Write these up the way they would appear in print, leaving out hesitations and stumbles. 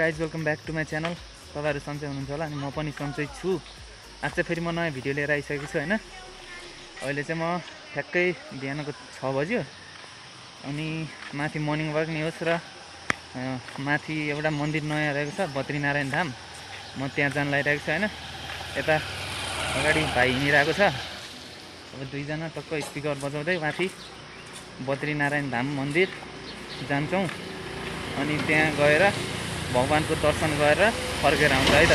Guys welcome back to my channel. तपाईँहरू सन्चै हुनुहुन्छ होला अनि म पनि सन्चै छु। आज चाहिँ फेरि म नयाँ भिडियो लिएर आइसकेको छु होइन। अहिले चाहिँ म ठ्याक्कै बिहानको 6 बज्यो अनि माथि मर्निङ वाक नि होस् र माथि एउटा मन्दिर नयाँ रहेको छ बद्रीनारायण धाम, म त्यहाँ जान लागिरहेको छु होइन। यता अगाडि भाइ हिँडिरहेको छ, अब दुईजना टक्क स्पिकर बजाउँदै माथि बद्रीनारायण धाम मन्दिर जान्छौँ अनि त्यहाँ गएर भगवानको दर्शन गरेर फर्केर आउँछ है त।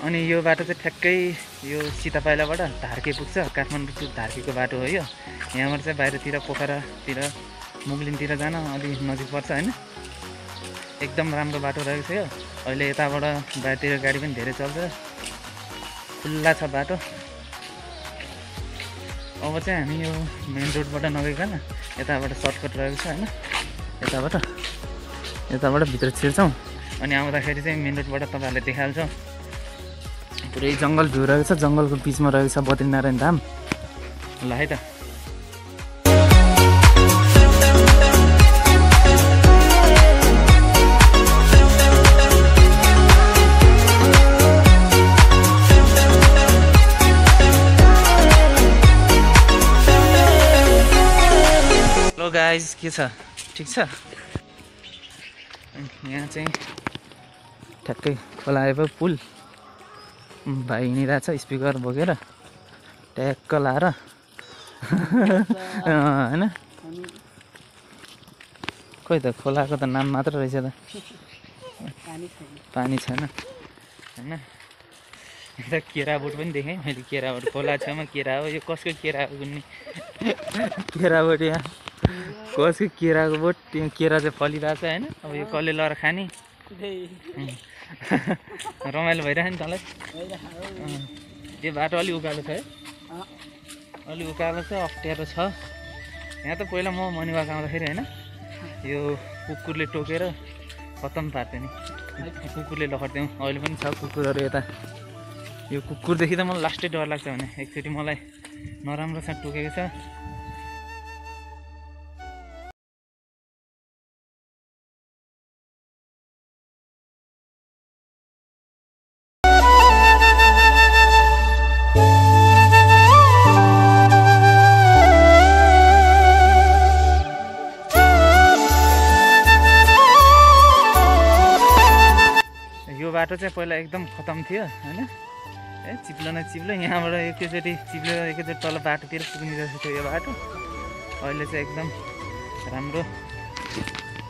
अनि यो बाटो चाहिँ ठ्याक्कै यो सीतापाइलाबाट धार्के पुग्छ, काठमाडौँ टु धार्केको बाटो हो यो। यहाँबाट चाहिँ बाहिरतिर पोखरातिर मुगलिनतिर जान अलि नजिक पर्छ होइन। एकदम राम्रो बाटो रहेको छ यो। अहिले यताबाट बाहिरतिर गाडी पनि धेरै चल्छ, खुल्ला छ बाटो। अब चाहिँ हामी यो मेन रोडबाट नगइकन यताबाट सर्टकट रहेको छ होइन। यताबाट भित्र छिर्छौँ अनि आउँदाखेरि चाहिँ मेन रोडबाट तपाईँहरूले देखाइहाल्छौँ। पुरै जङ्गल भ्यू रहेको छ, जङ्गलको बिचमा रहेको छ बद्रीनारायण धाम। ल है त। गाइज के छ, ठिक छ? यहाँ चाहिँ ठ्याक्कै खोला आयो पुल, भाइ हिँडिरहेछ स्पिकर बोकेर ट्याक्क लाएर होइन। खोइ त खोलाको त नाम मात्र रहेछ त, पानी छैन होइन। यता केरा बोट पनि देखेँ मैले, केरा बोट खोला छेउमा केरा हो। यो कसको केरा हो कुन्नी केरा बोट, यहाँ कसको केराको बोट, त्यो केरा चाहिँ फलिरहेको छ होइन। अब यो कसले लगाएर खाने रमाइलो भइरहेको नि तँलाई। यो बाटो अलि उकालो छ है, अलि उकालो छ, अप्ठ्यारो छ। यहाँ त पहिला म मर्निङ वाक आउँदाखेरि होइन यो कुकुरले टोकेर खत्तम पार्थ्यो नि, कुकुरले लखड्थ्यौँ। अहिले पनि छ कुकुरहरू यता। यो कुकुरदेखि त मलाई लास्टै डर लाग्छ भने एकचोटि मलाई नराम्रोसँग टोकेको छ। बाटो चाहिँ पहिला एकदम खतम थियो होइन। चिप्लो न चिप्लो, यहाँबाट एकैचोटि चिप्लेर एकैचोटि तल बाटोतिर पुग्ने जस्तो थियो यो बाटो। अहिले चाहिँ एकदम राम्रो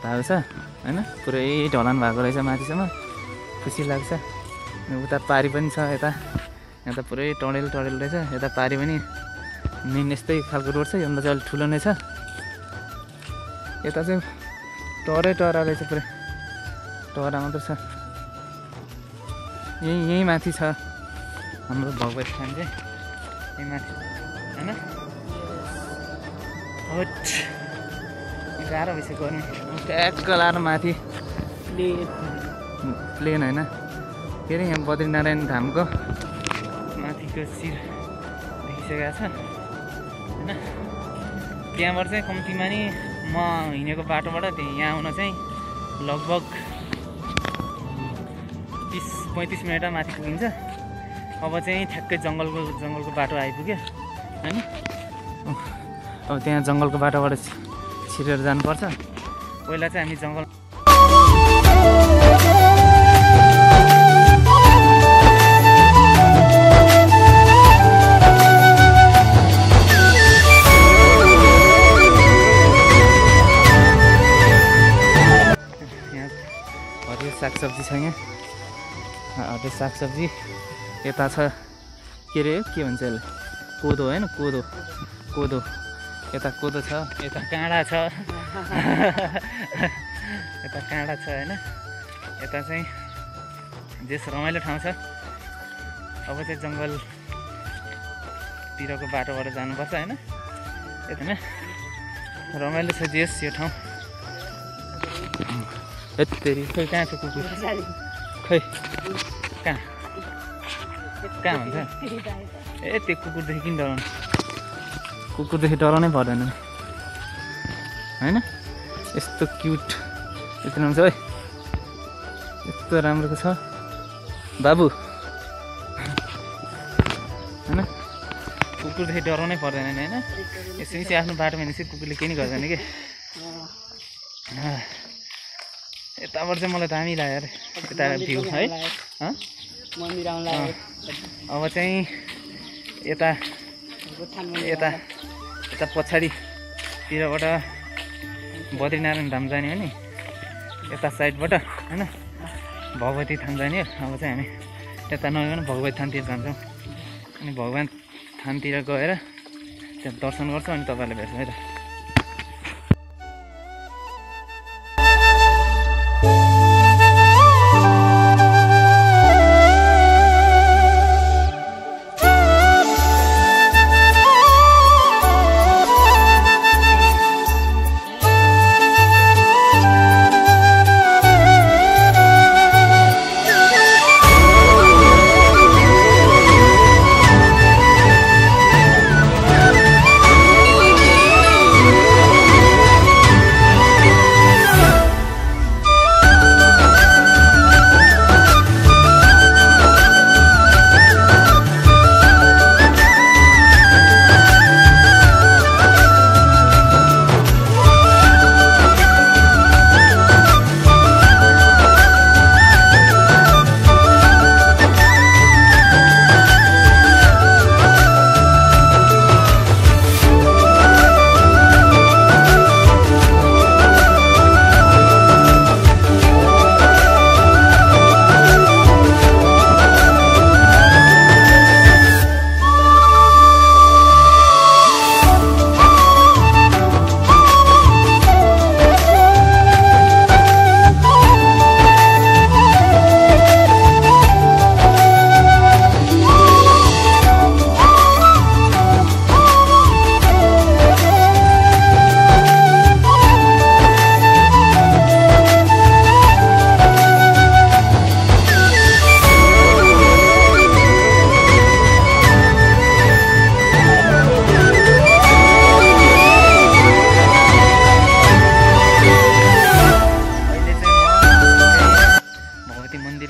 भएको छ होइन। पुरै ढलान भएको रहेछ माथिसम्म, खुसी लाग्छ। उता पारी पनि छ यता, यहाँ त पुरै टडेल रहेछ। यता पारी पनि मेन यस्तै खालको रोड छ, योभन्दा चाहिँ अलिक ठुलो नै छ। यता चाहिँ टरा रहेछ, पुरै टरा मात्र छ। यहीँ माथि छ हाम्रो भगवत स्थान चाहिँ, यहीँ माथि होइन। गाह्रो भइसक्यो गर्नु, ट्याक्क लाएर माथि प्लेन होइन। के अरे यहाँ बद्रीनारायण धामको माथिको शिर देखिसकेको छ होइन। त्यहाँबाट चाहिँ कम्तीमा नि म हिँडेको बाटोबाट यहाँ आउन चाहिँ लगभग 30-35 मिनटमा माथि पुगिन्छ। अब चाहिँ ठ्याक्कै जङ्गलको बाटो आइपुग्यो होइन। अब त्यहाँ जङ्गलको बाटोबाट छिरेर जानुपर्छ। पहिला चाहिँ हामी जङ्गल यहाँ हरियो सागसब्जी छ। यहाँ हरियो सागसब्जी। यता छ के अरे के भन्छ यसलाई, कोदो होइन, कोदो। यता कोदो छ, यता काँडा छ यता काँडा छ होइन। यता चाहिँ जेस रमाइलो ठाउँ छ। अब चाहिँ जङ्गलतिरको बाटोबाट जानुपर्छ होइन। यता रमाइलो छ जेस यो ठाउँ। यत्तेरी खोइ कहाँ छ कुकुर, खै कहाँ हुन्छ? ए त्यो कुकुरदेखि किन डराउनु, कुकुरदेखि डराउनै पर्दैन। हैन यस्तो क्युट यति हुन्छ है यस्तो राम्रोको छ बाबु हैन कुकुरदेखि डराउनै पर्दैन नि हैन यसै आफ्नो बाटोमा निस्के कुकुरले केही नि गर्दैन के यताबाट चाहिँ मलाई दामी लाग्यो अरे यता भ्यू है मन्दिर आउन लाग्यो अब चाहिँ यता यता यता पछाडितिरबाट बद्रीनारायण धाम जाने हो नि यता साइडबाट हैन भगवती थान जाने हो अब चाहिँ हामी यता नगएर भगवती थानतिर जान्छौँ अनि भगवान् थानतिर गएर त्यहाँ दर्शन गर्छौँ अनि तपाईँहरूलाई भेट्छौँ है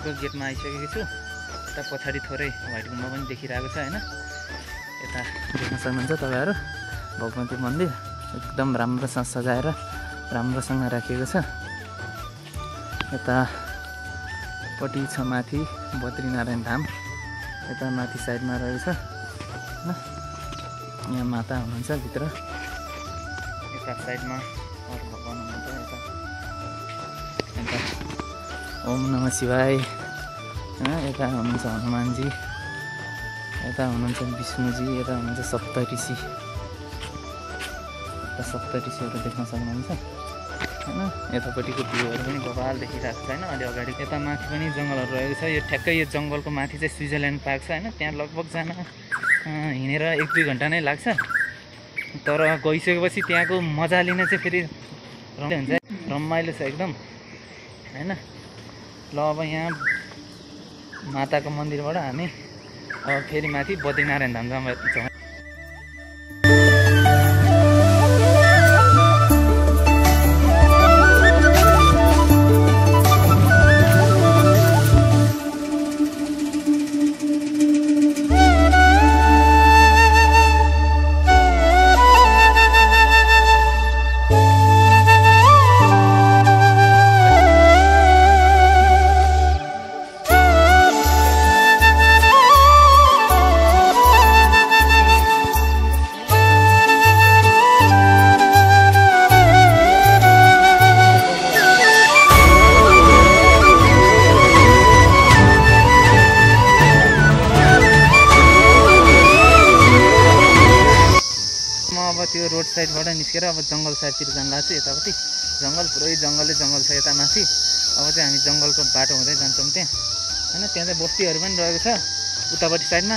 त गेटमा आइसकेको छु यता पछाडि थोरै व्हाइट गुम्बा पनि देखिरहेको छ हैन यता देख्न सक्नुहुन्छ तपाईहरु भगवती मन्दिर एकदम राम्रोसँग सजाएर राम्रोसँग राखिएको छ यता पटी छ माथि बद्रीनारायण धाम यता माथि साइडमा रहेछ हैन यहाँ माता हुनुहुन्छ भित्र यता साइडमा अरु भगवान हुनुहुन्छ यता ओम नमः शिवाय यता हुनुहुन्छ हनुमानजी यता हुनुहुन्छ विष्णुजी यता हुनुहुन्छ सप्तऋषिहरू देख्न सक्नुहुन्छ हैन यतापट्टिको भ्यूहरू पनि बबाल देखिरहेको छ हैन अलि अगाडि यता माथि पनि जङ्गलहरू रहेको छ यो ठ्याक्कै यो जङ्गलको माथि चाहिँ स्विजरल्यान्ड पार्क छ हैन त्यहाँ लगभग जान हिँडेर 1-2 घण्टा नै लाग्छ तर गइसकेपछि त्यहाँको मजा लिन चाहिँ फेरि रमाइलो छ एकदम हैन ल अब यहाँ माताको मन्दिरबाट हामी अब फेरि माथि बद्रीनारायण धाम जाँछौँ त्यो रोड साइडबाट निस्केर अब जङ्गल साइडतिर जान लाग्छु यतापट्टि जङ्गल पुरै जङ्गलै जङ्गल छ यता माथि अब चाहिँ हामी जङ्गलको बाटो हुँदै जान्छौँ त्यहाँ हैन त्यहाँ चाहिँ बस्तीहरू पनि रहेको छ उतापट्टि साइडमा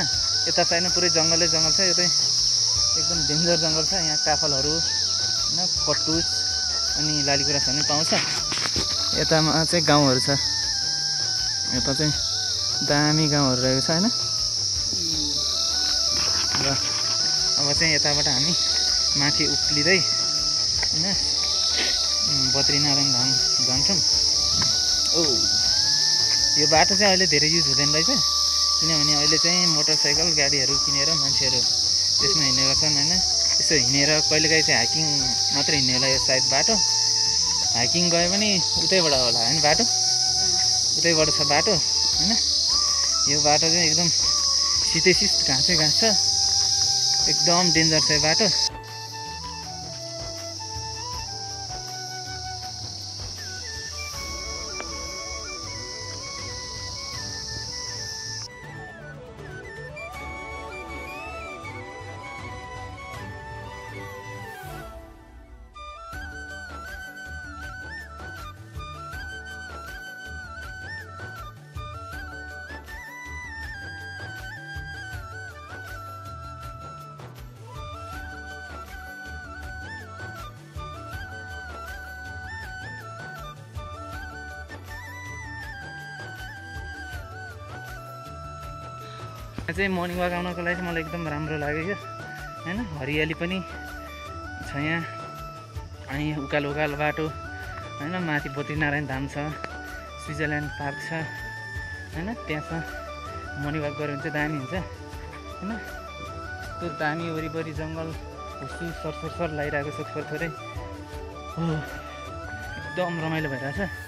यता साइडमा पुरै जङ्गलै जङ्गल छ यो चाहिँ एकदम डेन्जर जङ्गल छ यहाँ काफलहरू हैन कटुस अनि लालीगुराँसहरू पनि पाउँछ यतामा चाहिँ गाउँहरू छ यता चाहिँ दामी गाउँहरू रहेको छ हैन र अब चाहिँ यताबाट हामी माथि उक्लिँदै हैन बद्रीनारायण धाम जान्छौँ। ओ यो बाटो चाहिँ अहिले धेरै युज हुँदैन रहेछ, किनभने अहिले चाहिँ मोटरसाइकल गाडीहरू किनेर मान्छेहरू त्यसमा हिँड्ने गर्छन् होइन। यसो हिँडेर कहिलेकाहीँ चाहिँ हाइकिङ मात्रै हिँड्ने होला यो सायद बाटो। हाइकिङ गए पनि उतैबाट होला होइन, बाटो उतैबाट छ बाटो होइन। यो बाटो चाहिँ एकदम सिधै घाँसै घाँस छ, एकदम डेन्जर छ यो बाटो। चाहिँ मर्निङ वाक आउनको लागि चाहिँ मलाई एकदम राम्रो लाग्यो यो होइन। हरियाली पनि छ यहाँ, अनि उकालो उकालो बाटो होइन। माथि बद्रीनारायण धाम छ, स्विजरल्यान्ड पार्क छ होइन। त्यहाँ छ मर्निङ वाक गऱ्यो भने चाहिँ दामी हुन्छ होइन। त्यो दामी वरिपरि जङ्गल हुस्सु सरसर लगाइरहेको छ थोरै थोरै, एकदम रमाइलो भइरहेछ।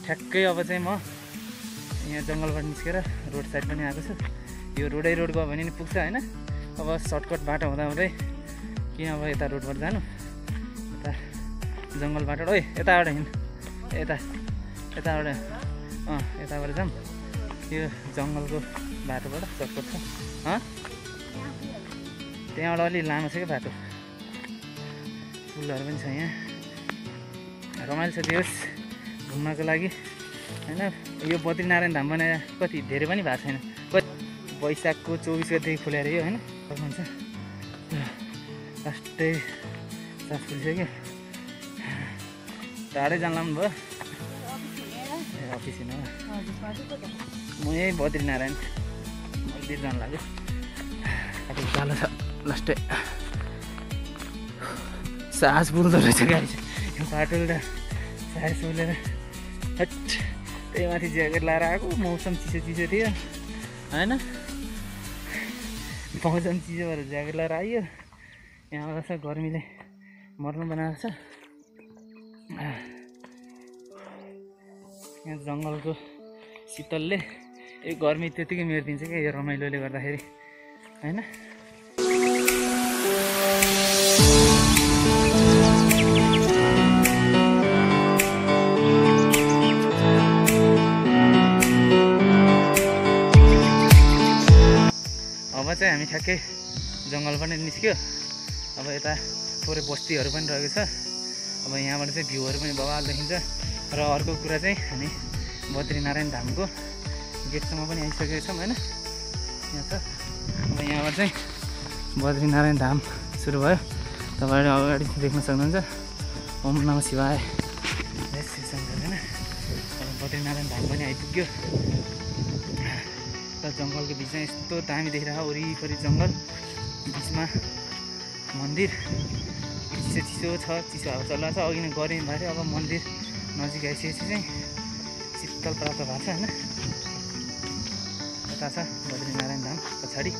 ठ्याक्कै अब चाहिँ म यहाँ जङ्गलबाट निस्केर रोड साइड पनि आएको छु। यो रोड गयो भने नि पुग्छ होइन। अब सर्टकट बाटो हुँदै किन अब यता रोडबाट जानु, यता जङ्गल बाटो। ओइ यताबाट हिँड, यताबाट यताबाट जाऊँ। यो जङ्गलको बाटोबाट सर्टकट छ, त्यहाँबाट अलि लामो छ क्या बाटो, पुलहरू पनि छ यहाँ। रमाइलो छ त्यो घुम्नको लागि होइन। यो बद्रीनारायण धाम बनाएर कति धेरै पनि भएको छैन, कति वैशाखको 24 गतेदेखि खोलेर यो होइन। सक्नुहुन्छ लास्टै सास फुलिसक्यो, टाढै जान लाग्नु भयो। ए अफिस हिँड्नु म यही बद्रीनारायण मन्दिर जानु लाग्यो। अब उकालो छ लास्टै, सास फुल्दो रहेछ गाडी चाहिँ यो बाटोले सास फुलेर। हट त्यही माथि ज्याकेट लाएर आएको, मौसम चिसो थियो होइन। मौसम चिसो भएर ज्याकेट लाएर आइयो। यहाँबाट छ गर्मीले मर्नु बनाएको छ। यहाँ जङ्गलको शीतलले यो गर्मी त्यतिकै मेरिदिन्छ क्या यो रमाइलोले गर्दाखेरि होइन। अब चाहिँ हामी ठ्याक्कै जङ्गल पनि निस्क्यो। अब यता थोरै बस्तीहरू पनि रहेको छ। अब यहाँबाट चाहिँ भ्यूहरू पनि बवाल देखिन्छ। र अर्को कुरा चाहिँ हामी बद्रीनारायण धामको गेटसम्म पनि आइसकेका छौँ होइन। यहाँ छ अब यहाँबाट चाहिँ बद्रीनारायण धाम सुरु भयो। तपाईँहरूले अगाडि देख्न सक्नुहुन्छ ओम नमः शिवाय जय श्री शङ्कर होइन। अब बद्रीनारायण धाम पनि आइपुग्यो। जङ्गलको बिचमा यस्तो दामी देखिरहेको, वरिपरि जङ्गल बिचमा मन्दिर, चिसो छ, चिसो हावा चलिरहेको छ। अघि नै गर्मी भएको थियो, अब मन्दिर नजिक आइसकेपछि चाहिँ शीतल प्राप्त भएको छ होइन। यता छ बद्रीनारायण धाम पछाडि।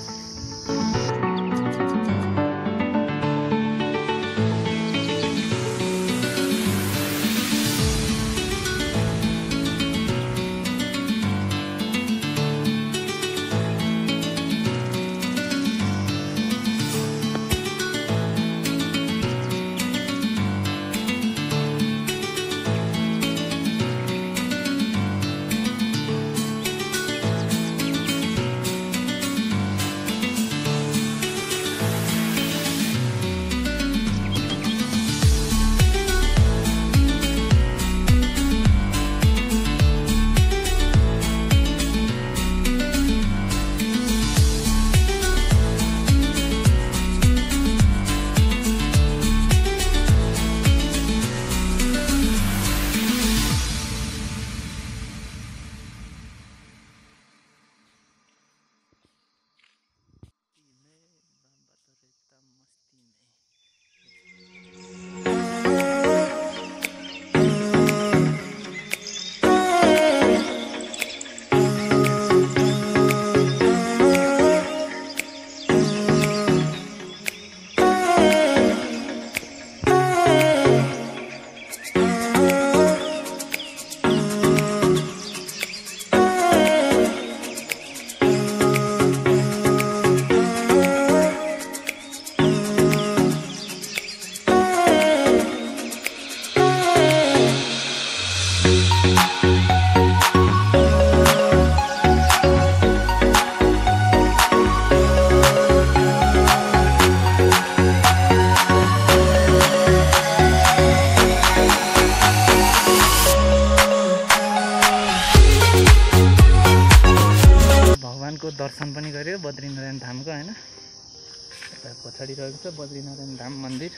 भगवानको दर्शन पनि गर्यो बद्रीनारायण धामको होइन। यता पछाडि रहेको छ बद्रीनारायण धाम मन्दिर।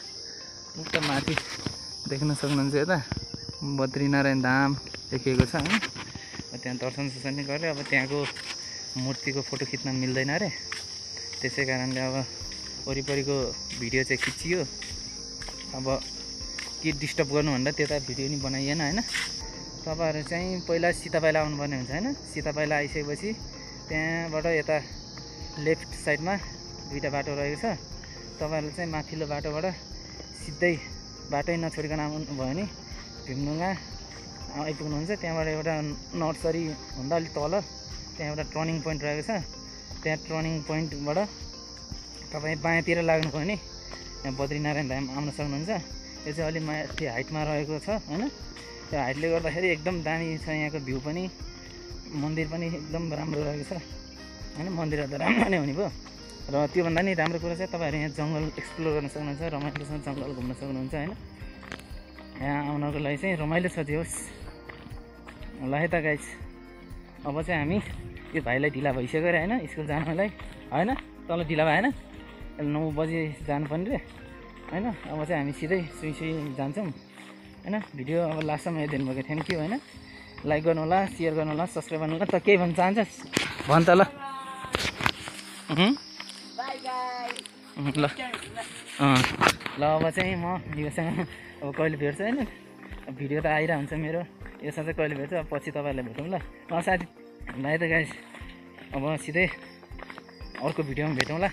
उक्त माथि देख्न सक्नुहुन्छ यता बद्रीनारायण धाम लेखिएको छ होइन। त्यहाँ दर्शन सुसन पनि गर्यो। अब त्यहाँको मूर्तिको फोटो खिच्न मिल्दैन अरे, त्यसै कारणले अब वरिपरिको भिडियो चाहिँ खिचियो। अब के डिस्टर्ब गर्नु भन्दा त्यता भिडियो नि बनाइएन होइन। तपाईँहरू चाहिँ पहिला सीतापाइला आउनुपर्ने हुन्छ होइन। सीतापाइला आइसकेपछि त्यहाँबाट यता लेफ्ट साइडमा दुईवटा बाटो रहेको छ। तपाईँहरूले चाहिँ माथिल्लो बाटोबाट सिधै बाटै नछोडिकन आउनुभयो भने भीमढुङ्गा आइपुग्नुहुन्छ। त्यहाँबाट एउटा नर्सरी भन्दा अलिक तल त्यहाँ एउटा टर्निङ पोइन्ट रहेको छ। त्यहाँ टर्निङ पोइन्टबाट तपाईँ बायाँतिर लाग्नुभयो भने त्यहाँ बद्रीनारायण धाम आउन सक्नुहुन्छ। यो चाहिँ अलिक माथि हाइटमा रहेको छ होइन। त्यो हाइटले गर्दाखेरि एकदम दामी छ यहाँको भ्यू पनि, मन्दिर पनि एकदम राम्रो रहेको छ होइन। मन्दिर त राम्रो नै हुने भयो। र त्योभन्दा नि राम्रो कुरा चाहिँ तपाईँहरू यहाँ जङ्गल एक्सप्लोर गर्न सक्नुहुन्छ, रमाइलोसँग जङ्गल घुम्न सक्नुहुन्छ होइन। यहाँ आउनको लागि चाहिँ रमाइलो छ त्यो होस्। ल है त गाइज, अब चाहिँ हामी यो भाइलाई ढिला भइसक्यो अरे होइन स्कुल जानुलाई होइन। तल ढिला भएन, 9 बजी जानुपर्ने रे होइन। अब चाहिँ हामी सिधै सुई जान्छौँ होइन। भिडियो अब लास्टसम्म हेरिदिनु भएको थ्याङ्क यू होइन। लाइक गर्नु होला, सेयर गर्नु होला, सब्सक्राइब गर्नु होला। त केही भन्न चाहन्छस् भन् त ल। ल ल अब चाहिँ म योसँग अब कहिले भेट्छु होइन। भिडियो त आइरहेको हुन्छ मेरो, योसँग चाहिँ कहिले भेट्छु। अब पछि तपाईँहरूलाई भेटौँ ल। साथी भाइ त गाइस अब सिधै अर्को भिडियोमा भेटौँ ल।